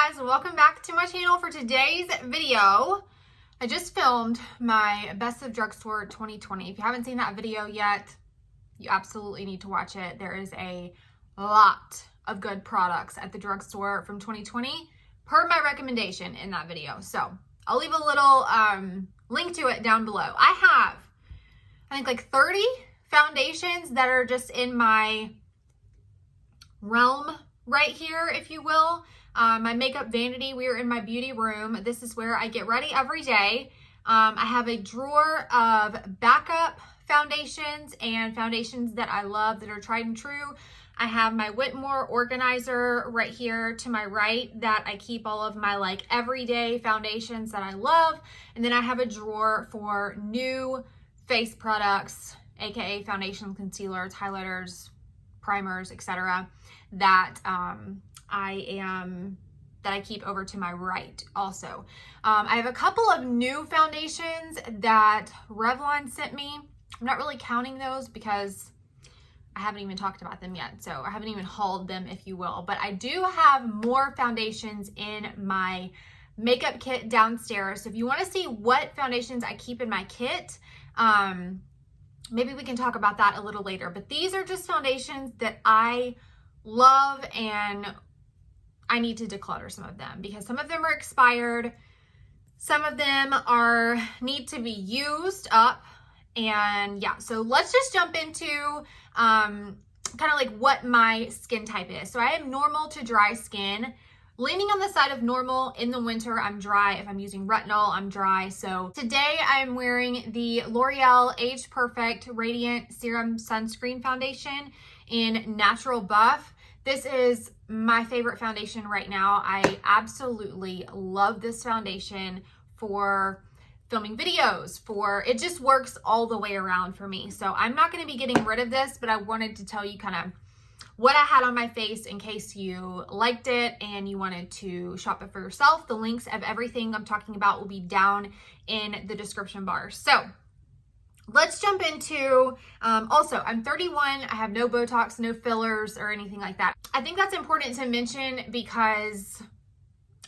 guys, welcome back to my channel. For today's video, I just filmed my Best of Drugstore 2020. If you haven't seen that video yet, you absolutely need to watch it. There is a lot of good products at the drugstore from 2020 per my recommendation in that video. So I'll leave a little link to it down below. I think like 30 foundations that are just in my realm right here, if you will. My makeup vanity, we are in my beauty room. This is where I get ready every day. I have a drawer of backup foundations and foundations that I love that are tried and true. I have my Whitmore organizer right here to my right that I keep all of my like everyday foundations that I love. And then I have a drawer for new face products, aka foundation, concealers, highlighters, primers, etc. that I keep over to my right also. I have a couple of new foundations that Revlon sent me. I'm not really counting those because I haven't even talked about them yet. So I haven't even hauled them, if you will. But I do have more foundations in my makeup kit downstairs. So if you want to see what foundations I keep in my kit, maybe we can talk about that a little later. But these are just foundations that I love, and I need to declutter some of them because some of them are expired. Some of them need to be used up. And yeah, so let's just jump into kind of like what my skin type is. So I am normal to dry skin, leaning on the side of normal. In the winter, I'm dry. If I'm using retinol, I'm dry. So today I'm wearing the L'Oreal Age Perfect Radiant Serum Sunscreen Foundation in Natural Buff. This is my favorite foundation right now. I absolutely love this foundation for filming videos, it just works all the way around for me. So I'm not going to be getting rid of this, but I wanted to tell you kind of what I had on my face in case you liked it and you wanted to shop it for yourself. The links of everything I'm talking about will be down in the description bar. So let's jump into, also, I'm 31. I have no Botox, no fillers or anything like that. I think that's important to mention because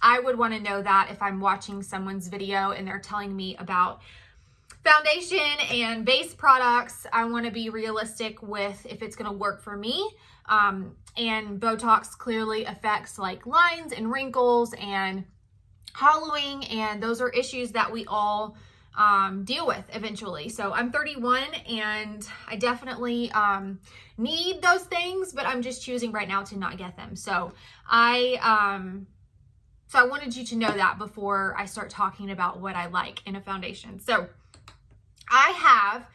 I would want to know that if I'm watching someone's video and they're telling me about foundation and base products. I want to be realistic with if it's going to work for me. And Botox clearly affects like lines and wrinkles and hollowing, and those are issues that we all deal with eventually. So I'm 31 and I definitely need those things, but I'm just choosing right now to not get them. So I wanted you to know that before I start talking about what I like in a foundation. So I have,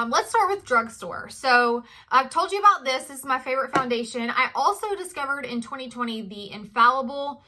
let's start with drugstore. So I've told you about this. This is my favorite foundation. I also discovered in 2020 the Infallible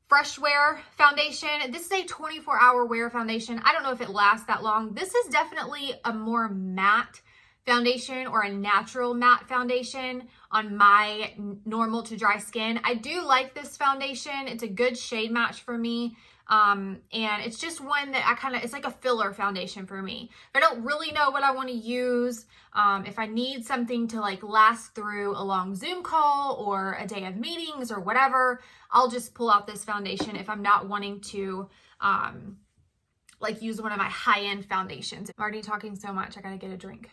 Fresh Wear foundation. This is a 24-hour wear foundation. I don't know if it lasts that long. This is definitely a more matte foundation or a natural matte foundation on my normal to dry skin. I do like this foundation. It's a good shade match for me. And it's just one that it's like a filler foundation for me. If I don't really know what I want to use, if I need something to like last through a long Zoom call or a day of meetings or whatever, I'll just pull out this foundation if I'm not wanting to, like use one of my high-end foundations. I'm already talking so much. I gotta get a drink.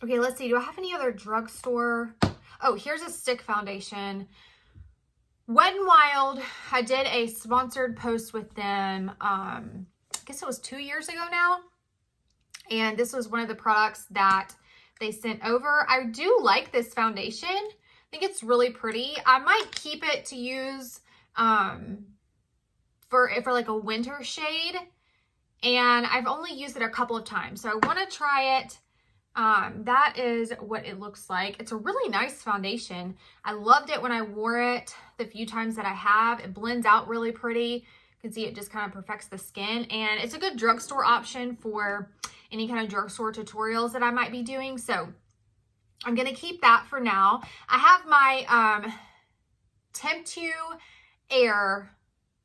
Okay, let's see. Do I have any other drugstore? Oh, here's a stick foundation. Wet n Wild, I did a sponsored post with them, I guess it was 2 years ago now. And this was one of the products that they sent over. I do like this foundation. I think it's really pretty. I might keep it to use for like a winter shade. And I've only used it a couple of times. So I want to try it. That is what it looks like. It's a really nice foundation. I loved it when I wore it the few times that I have. It blends out really pretty. You can see it just kind of perfects the skin, and it's a good drugstore option for any kind of drugstore tutorials that I might be doing. So I'm going to keep that for now. I have my, Temp2 Air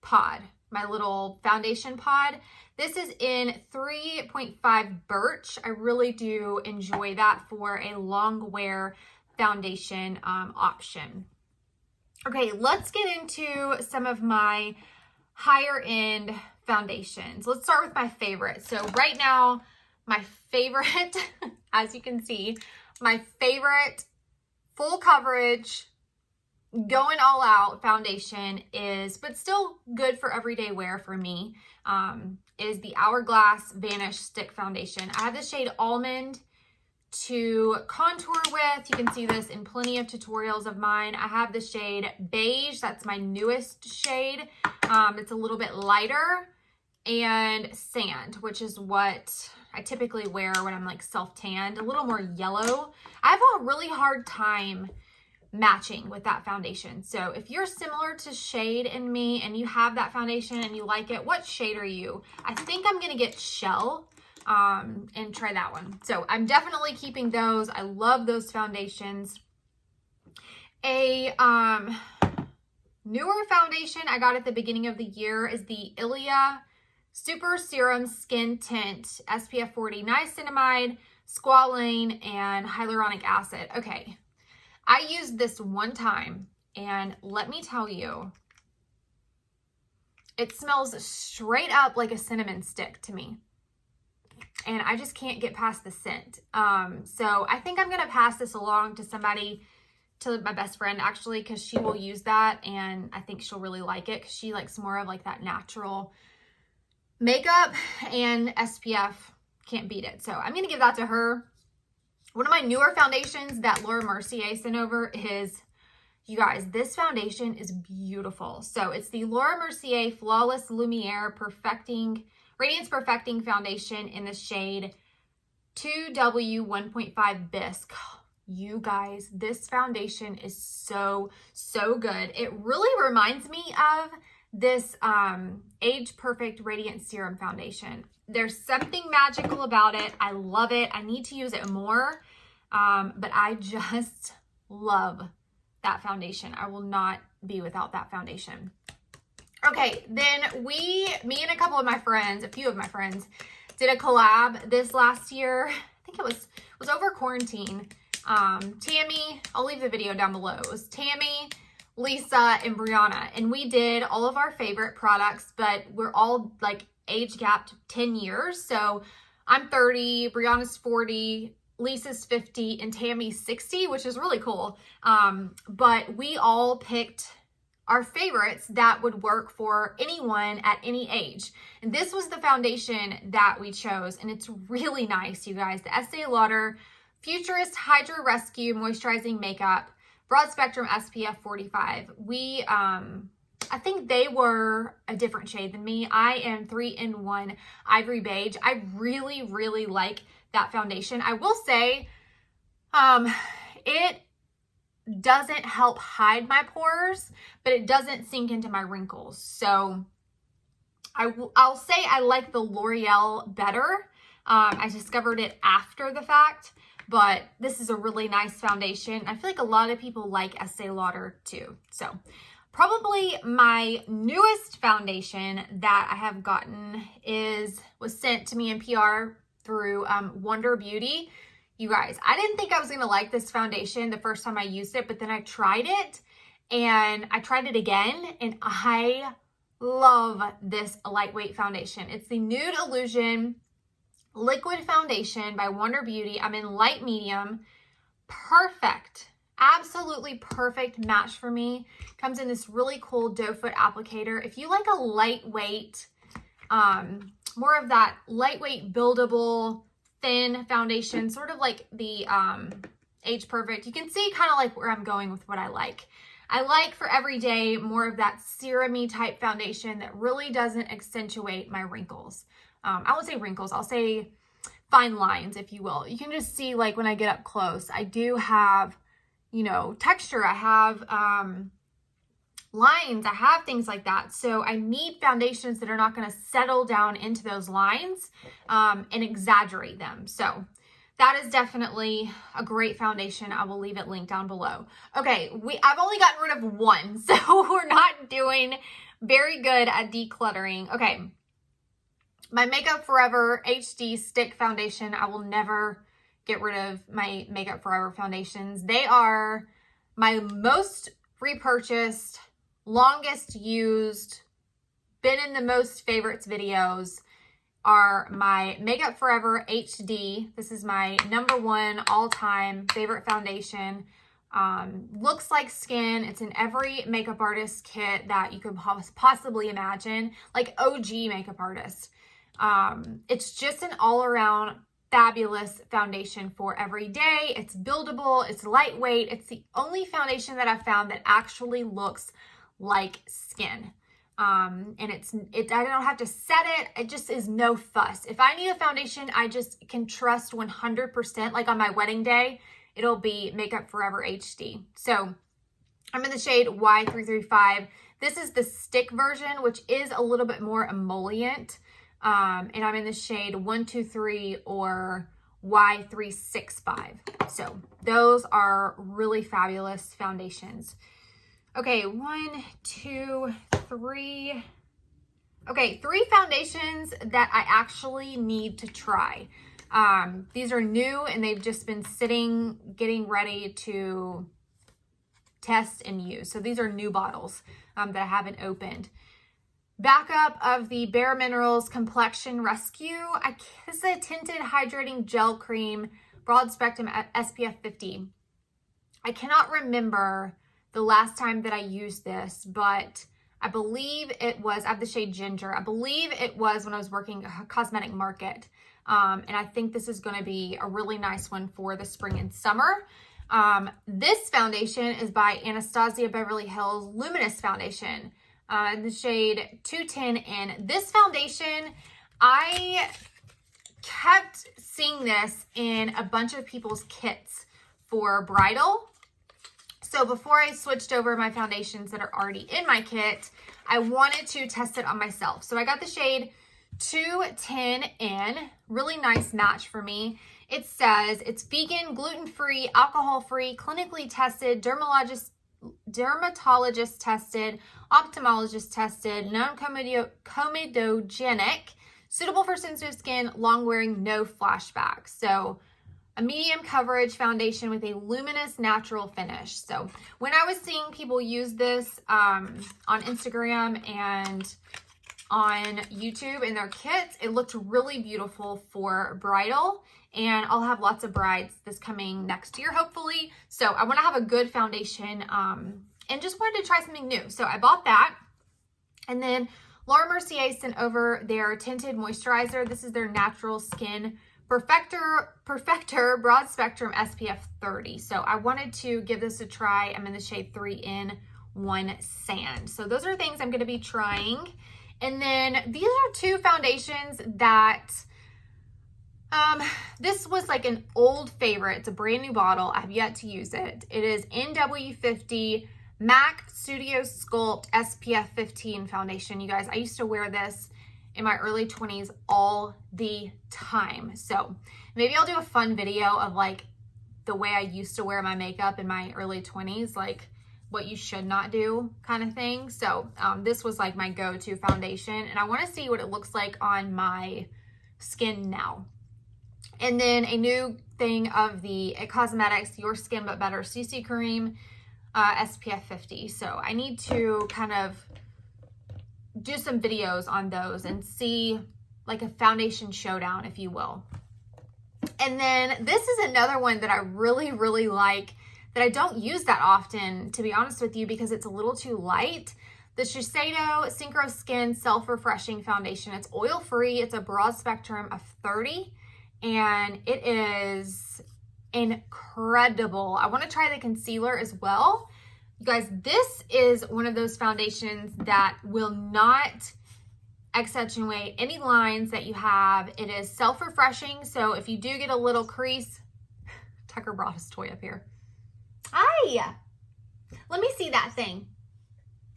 pod, my little foundation pod. This is in 3.5 Birch. I really do enjoy that for a long wear foundation option. Okay, let's get into some of my higher end foundations. Let's start with my favorite. So right now, my favorite, as you can see, my favorite full coverage, going all out foundation is, but still good for everyday wear for me, is the Hourglass Vanish Stick Foundation. I have the shade Almond to contour with. You can see this in plenty of tutorials of mine. I have the shade Beige. That's my newest shade. It's a little bit lighter, and Sand, which is what I typically wear when I'm like self-tanned, a little more yellow. I have a really hard time matching with that foundation. So if you're similar to shade in me and you have that foundation and you like it, what shade are you? I think I'm gonna get Shell and try that one. So I'm definitely keeping those. I love those foundations. A newer foundation I got at the beginning of the year is the Ilia Super Serum Skin Tint SPF 40 Niacinamide, Squalane, and Hyaluronic Acid. Okay, I used this one time, and let me tell you, it smells straight up like a cinnamon stick to me. And I just can't get past the scent. So I think I'm going to pass this along to somebody, to my best friend actually, because she will use that and I think she'll really like it because she likes more of like that natural makeup, and SPF can't beat it. So I'm going to give that to her. One of my newer foundations that Laura Mercier sent over is, you guys, this foundation is beautiful. So it's the Laura Mercier Flawless Lumiere Radiance Perfecting Foundation in the shade 2W 1.5 Bisque. You guys, this foundation is so good. It really reminds me of this Age Perfect Radiant Serum Foundation. There's something magical about it. I love it. I need to use it more, but I just love that foundation. I will not be without that foundation. Okay, then me and a couple of my friends, a few of my friends, did a collab this last year. I think it was over quarantine. Tammy, I'll leave the video down below. It was Tammy, Lisa, and Brianna, and we did all of our favorite products, but we're all like age gapped 10 years. So I'm 30, Brianna's 40, Lisa's 50, and Tammy's 60, which is really cool. But we all picked our favorites that would work for anyone at any age. And this was the foundation that we chose, and it's really nice, you guys. The Estee Lauder Futurist Hydro Rescue Moisturizing Makeup, Broad Spectrum SPF 45. I think they were a different shade than me. I am 3-in-1 Ivory Beige. I really like that foundation. I will say, it doesn't help hide my pores, but it doesn't sink into my wrinkles. So I'll say I like the L'Oreal better. I discovered it after the fact, but this is a really nice foundation. I feel like a lot of people like Estee Lauder too. So probably my newest foundation that I have gotten was sent to me in PR through Wonder Beauty. You guys, I didn't think I was going to like this foundation the first time I used it, but then I tried it and I tried it again, and I love this lightweight foundation. It's the Nude Illusion Liquid Foundation by Wonder Beauty. I'm in light medium. Perfect. Absolutely perfect match for me. Comes in this really cool doe foot applicator. If you like a lightweight, more of that lightweight buildable thin foundation, sort of like the Age Perfect, you can see kind of like where I'm going with what I like. I like for everyday more of that serum-y type foundation that really doesn't accentuate my wrinkles. I won't say wrinkles, I'll say fine lines, if you will. You can just see, like, when I get up close, I do have, you know, texture. I have lines. I have things like that. So I need foundations that are not going to settle down into those lines and exaggerate them. So that is definitely a great foundation. I will leave it linked down below. Okay, I've only gotten rid of one, so we're not doing very good at decluttering. Okay, my Makeup Forever HD Stick Foundation. I will never get rid of my Makeup Forever foundations. They are my most repurchased, longest used, been in the most favorites videos are my Makeup Forever HD. This is my #1 all-time favorite foundation. Looks like skin. It's in every makeup artist kit that you could possibly imagine, like OG makeup artist. It's just an all-around fabulous foundation for every day. It's buildable, it's lightweight. It's the only foundation that I've found that actually looks like skin. And I don't have to set it. It just is no fuss. If I need a foundation, I just can trust 100%. Like on my wedding day, it'll be Makeup Forever HD. So I'm in the shade Y335. This is the stick version, which is a little bit more emollient. And I'm in the shade 123 or Y365. So those are really fabulous foundations. Okay, 1, 2, 3. Okay, 3 foundations that I actually need to try. These are new and they've just been sitting, getting ready to test and use. So these are new bottles that I haven't opened. Backup of the Bare Minerals Complexion Rescue. This is a tinted hydrating gel cream, broad spectrum SPF 50. I cannot remember the last time that I used this, but I believe it was, I have the shade Ginger. I believe it was when I was working a cosmetic market. And I think this is going to be a really nice one for the spring and summer. This foundation is by Anastasia Beverly Hills Luminous Foundation. In the shade 210. And this foundation, I kept seeing this in a bunch of people's kits for bridal. So before I switched over my foundations that are already in my kit, I wanted to test it on myself. So I got the shade 210N, really nice match for me. It says it's vegan, gluten-free, alcohol-free, clinically tested, dermatologist tested, ophthalmologist tested, non-comedogenic, suitable for sensitive skin, long wearing, no flashbacks. So a medium coverage foundation with a luminous natural finish. So when I was seeing people use this on Instagram and on YouTube in their kits, it looked really beautiful for bridal. And I'll have lots of brides this coming next year, hopefully. So I want to have a good foundation and just wanted to try something new. So I bought that. And then Laura Mercier sent over their tinted moisturizer. This is their Natural Skin Perfector Broad Spectrum SPF 30. So I wanted to give this a try. I'm in the shade 3in1 Sand. So those are things I'm going to be trying. And then these are 2 foundations that this was like an old favorite. It's a brand new bottle. I have yet to use it. It is NW50 MAC Studio Sculpt SPF 15 foundation. You guys, I used to wear this in my early 20s all the time. So maybe I'll do a fun video of like the way I used to wear my makeup in my early 20s, like what you should not do kind of thing. So this was like my go-to foundation and I want to see what it looks like on my skin now. And then a new thing of the It Cosmetics Your Skin But Better CC Cream SPF 50. So I need to kind of do some videos on those and see like a foundation showdown, if you will. And then this is another one that I really, really like that I don't use that often, to be honest with you, because it's a little too light. The Shiseido Synchro Skin Self-Refreshing Foundation. It's oil-free. It's a broad spectrum of 30. And it is incredible. I want to try the concealer as well. You guys, this is one of those foundations that will not accentuate any lines that you have. It is self-refreshing. So if you do get a little crease, Tucker brought his toy up here. Hi, let me see that thing.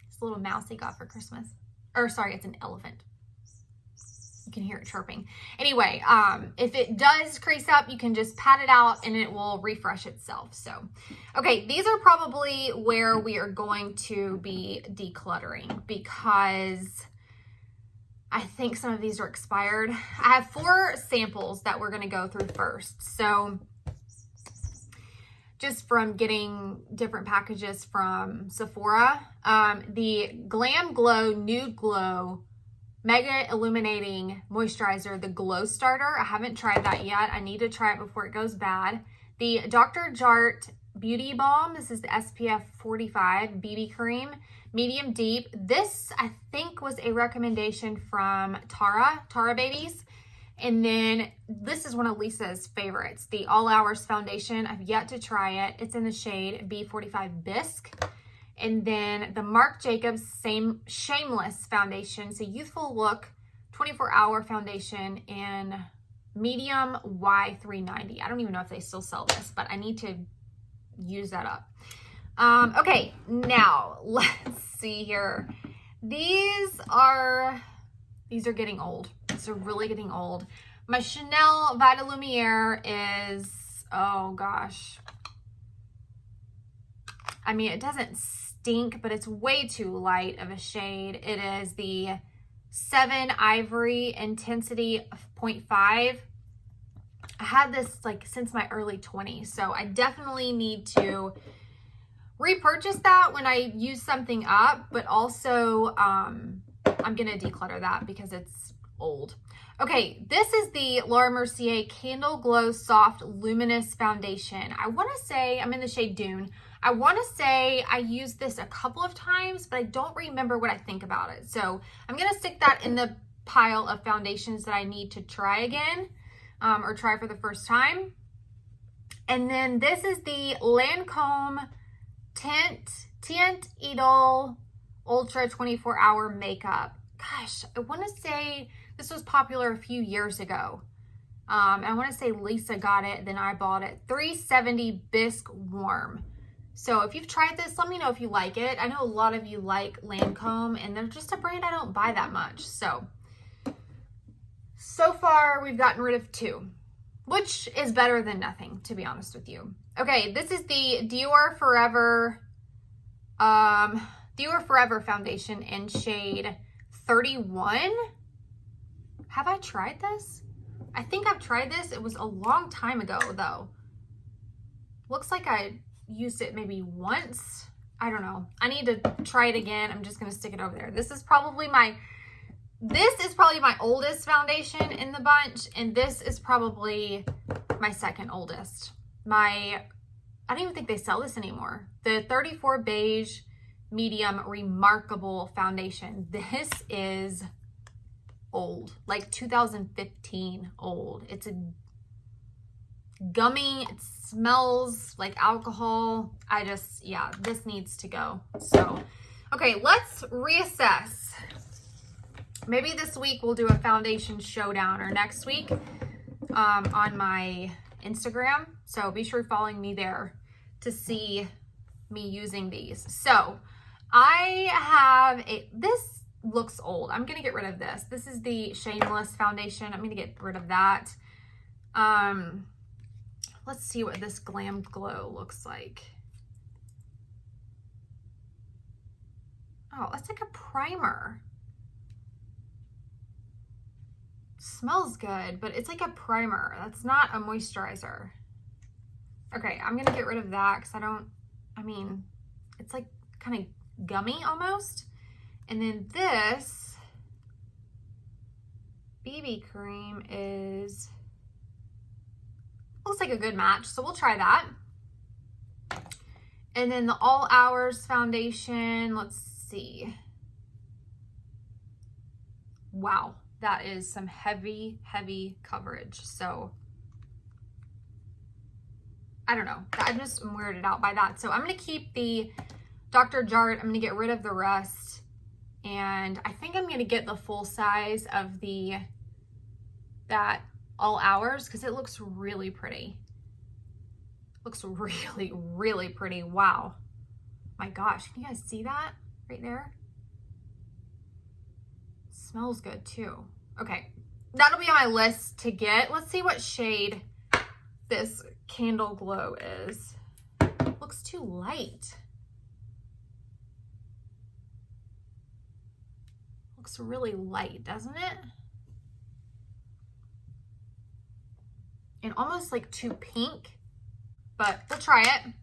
It's a little mouse he got for Christmas. Or sorry, it's an elephant. You can hear it chirping. Anyway, if it does crease up, you can just pat it out and it will refresh itself. So, okay, these are probably where we are going to be decluttering because I think some of these are expired. I have 4 samples that we're going to go through first. So just from getting different packages from Sephora. The Glam Glow Nude Glow Mega Illuminating Moisturizer, the Glow Starter. I haven't tried that yet. I need to try it before it goes bad. The Dr. Jart Beauty Balm. This is the SPF 45 BB Cream, medium deep. This, I think, was a recommendation from Tara Babies. And then this is one of Lisa's favorites, the All Hours Foundation. I've yet to try it. It's in the shade B45 Bisque. And then the Marc Jacobs Shameless Foundation. It's a youthful look, 24-hour foundation in medium Y390. I don't even know if they still sell this, but I need to use that up. Okay, now let's see here. These are getting old. These are really getting old. My Chanel Vita Lumiere is, oh gosh. I mean, it doesn't stink, but it's way too light of a shade. It is the 7 Ivory Intensity 0.5. I had this like since my early 20s, so I definitely need to repurchase that when I use something up, but also I'm gonna declutter that because it's old. Okay, this is the Laura Mercier Candle Glow Soft Luminous Foundation. I want to say I'm in the shade Dune. I want to say I used this a couple of times, but I don't remember what I think about it. So I'm going to stick that in the pile of foundations that I need to try again, or try for the first time. And then this is the Lancome Teint Idole Ultra 24-Hour Makeup. Gosh, I want to say this was popular a few years ago. I want to say Lisa got it, then I bought it. 370 Bisque Warm. So if you've tried this, let me know if you like it. I know a lot of you like Lancome, and they're just a brand I don't buy that much. So far we've gotten rid of 2, which is better than nothing, to be honest with you. Okay, this is the Dior Forever Foundation in shade 31. Have I tried this? I think I've tried this. It was a long time ago though. Looks like I used it maybe once. I don't know. I need to try it again. I'm just going to stick it over there. This is probably my oldest foundation in the bunch, and this is probably my second oldest. I don't even think they sell this anymore. The 34 Beige Medium Remarkable Foundation. This is old, like 2015 old. It's a gummy, it smells like alcohol. Yeah, this needs to go. So, okay, let's reassess. Maybe this week we'll do a foundation showdown, or next week on my Instagram. So be sure following me there to see me using these. So I have this looks old. I'm gonna get rid of this. This is the Shameless Foundation. I'm gonna get rid of that. Let's see what this Glam Glow looks like. Oh, that's like a primer. Smells good, but it's like a primer. That's not a moisturizer. Okay, I'm gonna get rid of that because it's like kind of gummy almost. And then this BB cream looks like a good match, so we'll try that. And then the All Hours Foundation, let's see. Wow, that is some heavy coverage. So I don't know, I'm just weirded out by that. So I'm gonna keep the Dr. Jart. I'm gonna get rid of the rest. And I think I'm gonna get the full size of that All Hours because it looks really pretty. Looks really pretty. Wow. My gosh, can you guys see that right there? Smells good too. Okay, that'll be on my list to get. Let's see what shade this Candle Glow is. Looks too light. Looks really light, doesn't it? And almost like too pink. but we'll try it.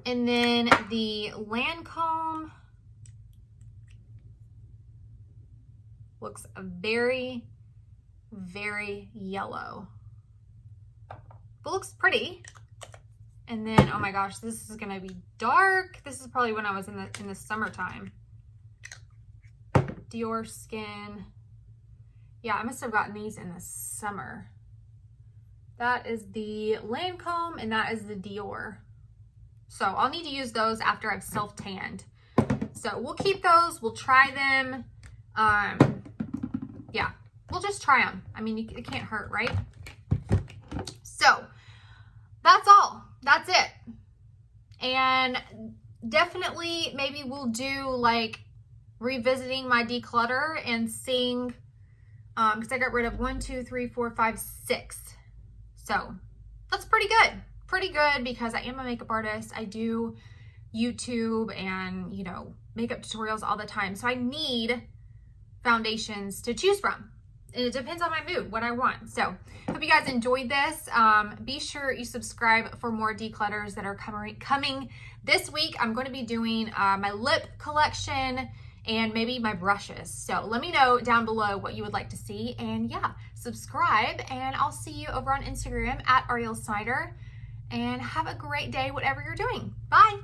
And then the Lancome looks very, very yellow, but looks pretty. And then, oh my gosh, this is gonna be dark. This is probably when I was in the summertime. Dior Skin. Yeah, I must have gotten these in the summer. That is the Lancome and that is the Dior. So I'll need to use those after I've self-tanned. So we'll keep those, we'll try them. Yeah, we'll just try them. I mean, it can't hurt, right? So that's all, that's it. And definitely maybe we'll do like revisiting my declutter and seeing, because I got rid of 1, 2, 3, 4, 5, 6. So that's pretty good because I am a makeup artist. I do YouTube and, you know, makeup tutorials all the time. So I need foundations to choose from. And it depends on my mood, what I want. So hope you guys enjoyed this. Be sure you subscribe for more declutters that are coming this week. I'm going to be doing my lip collection and maybe my brushes. So let me know down below what you would like to see. And yeah, subscribe, and I'll see you over on Instagram at Ariel Snyder. And have a great day, whatever you're doing. Bye.